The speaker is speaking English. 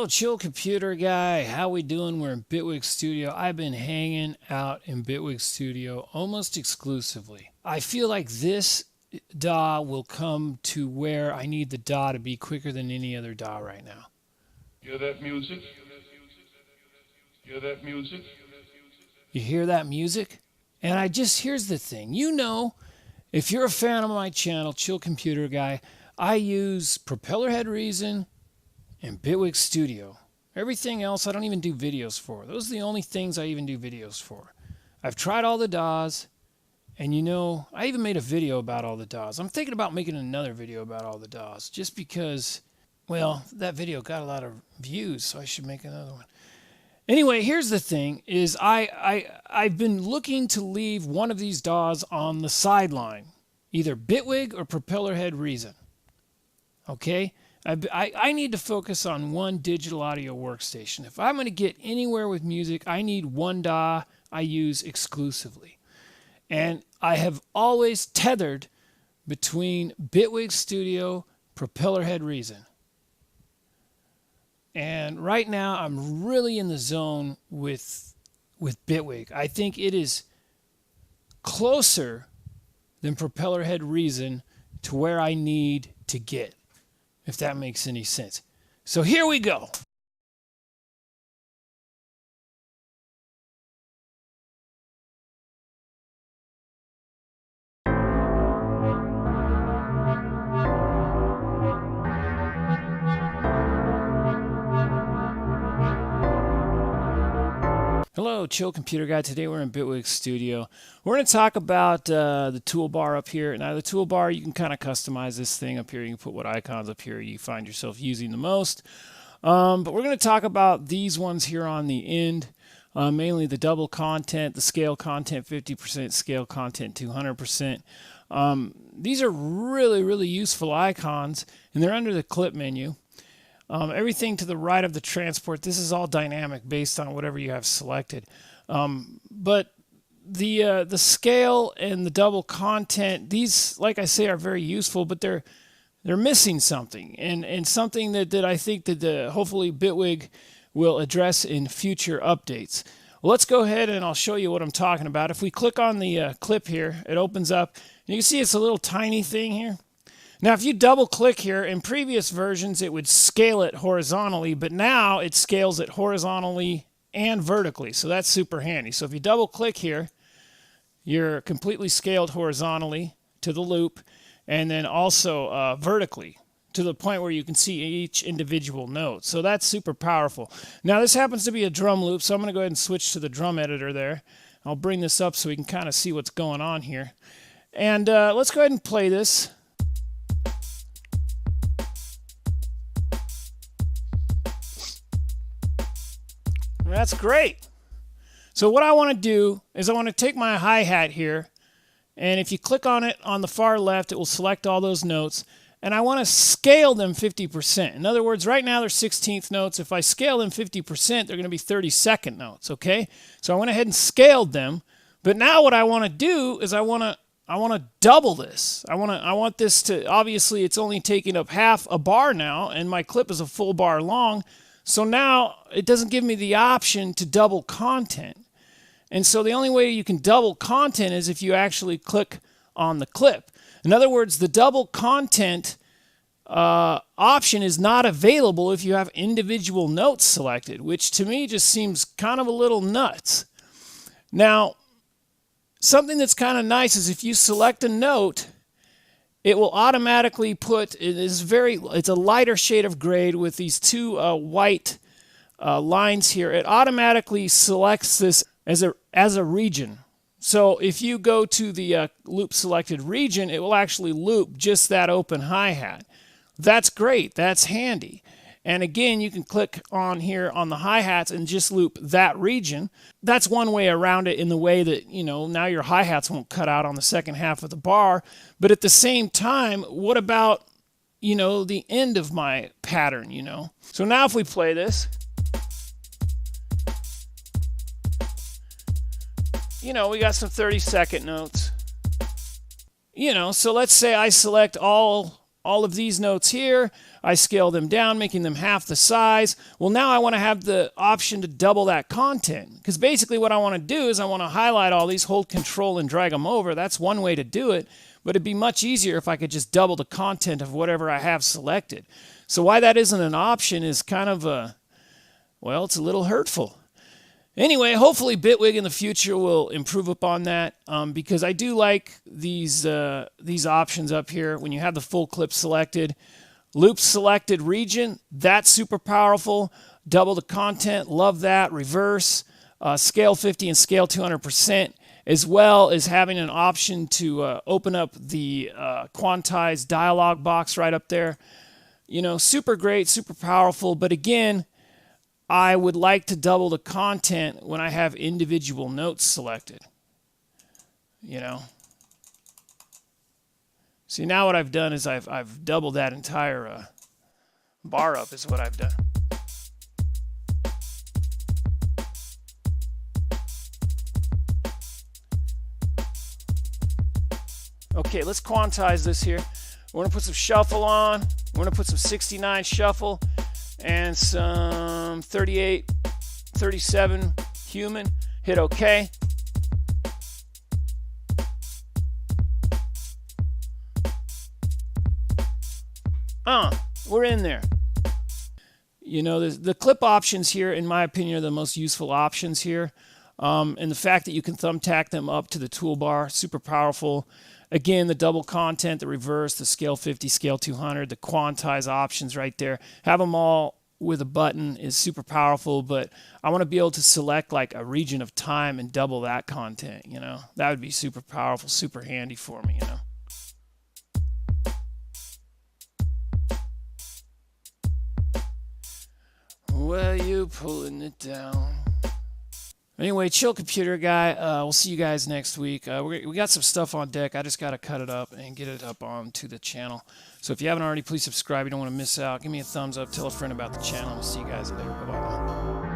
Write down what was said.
Hello, chill computer guy. How we doing? We're in Bitwig Studio. I've been hanging out in Bitwig Studio almost exclusively. I feel like this DAW will come to where I need the DAW to be quicker than any other DAW right now. Hear that music? Hear that music? You hear that music? And here's the thing. If you're a fan of my channel, Chill Computer Guy, I use Propellerhead Reason and Bitwig Studio. Everything else I don't even do videos for. Those are the only things I even do videos for. I've tried all the DAWs, and I even made a video about all the DAWs. I'm thinking about making another video about all the DAWs, just because, well, that video got a lot of views, so I should make another one. Anyway, here's the thing, is I've been looking to leave one of these DAWs on the sideline, either Bitwig or Propellerhead Reason. Okay? I need to focus on one digital audio workstation. If I'm going to get anywhere with music, I need one DAW I use exclusively. And I have always tethered between Bitwig Studio, Propellerhead Reason. And right now I'm really in the zone with Bitwig. I think it is closer than Propellerhead Reason to where I need to get, if that makes any sense. So here we go. Hello, Chill Computer Guy. Today we're in Bitwig Studio. We're going to talk about the toolbar up here. Now, the toolbar, you can kind of customize this thing up here. You can put what icons up here you find yourself using the most. But we're going to talk about these ones here on the end, mainly the double content, the scale content 50%, scale content 200%. These are really, really useful icons, and they're under the clip menu. Everything to the right of the transport, this is all dynamic based on whatever you have selected. But the scale and the double content, these, like I say, are very useful, but they're missing something, and something that I think that hopefully Bitwig will address in future updates. Well, let's go ahead and I'll show you what I'm talking about. If we click on the clip here, it opens up. And you can see it's a little tiny thing here. Now, if you double click here, in previous versions, it would scale it horizontally, but now it scales it horizontally and vertically. So that's super handy. So if you double click here, you're completely scaled horizontally to the loop, and then also vertically to the point where you can see each individual note. So that's super powerful. Now, this happens to be a drum loop, so I'm going to go ahead and switch to the drum editor there. I'll bring this up so we can kind of see what's going on here. And let's go ahead and play this. That's great. So what I want to do is I want to take my hi-hat here, and if you click on it on the far left, it will select all those notes, and I want to scale them 50%. In other words, right now they're 16th notes. If I scale them 50%, they're going to be 32nd notes, okay? So I went ahead and scaled them, but now what I want to do is I want to double this. I want this to, obviously it's only taking up half a bar now, and my clip is a full bar long. So now it doesn't give me the option to double content. And so the only way you can double content is if you actually click on the clip. In other words, the double content option is not available if you have individual notes selected, which to me just seems kind of a little nuts. Now, something that's kind of nice is if you select a note, it will automatically put, it's a lighter shade of gray with these two white lines here. It automatically selects this as a region. So if you go to the loop selected region, it will actually loop just that open hi-hat. That's great. That's handy. And again, you can click on here on the hi-hats and just loop that region. That's one way around it in the way that, now your hi-hats won't cut out on the second half of the bar. But at the same time, what about, the end of my pattern, So now if we play this, we got some 30-second notes. So let's say I select all all of these notes here. I scale them down, making them half the size. Well, now I want to have the option to double that content, because basically what I want to do is I want to highlight all these, hold Control and drag them over. That's one way to do it, but it'd be much easier if I could just double the content of whatever I have selected. So why that isn't an option is kind of well, it's a little hurtful. Anyway, hopefully Bitwig in the future will improve upon that, because I do like these options up here. When you have the full clip selected, loop selected region, that's super powerful. Double the content, love that. Reverse, scale 50 and scale 200%, as well as having an option to open up the quantized dialog box right up there. You know, super great, super powerful, but again, I would like to double the content when I have individual notes selected. You know. See, now what I've done is I've doubled that entire bar up is what I've done. Okay, let's quantize this here. We're going to put some shuffle on. We're going to put some 69 shuffle and some 38, 37 human. Hit OK. We're in there. You know, the clip options here, in my opinion, are the most useful options here. And the fact that you can thumbtack them up to the toolbar, super powerful. Again, the double content, the reverse, the scale 50, scale 200, the quantize options right there. Have them all with a button is super powerful, but I want to be able to select like a region of time and double that content, you know. That would be super powerful, super handy for me, you know. Well, you pulling it down. Anyway, chill computer guy. We'll see you guys next week. We got some stuff on deck. I just got to cut it up and get it up onto the channel. So if you haven't already, please subscribe. You don't want to miss out. Give me a thumbs up. Tell a friend about the channel. We'll see you guys later. Bye-bye.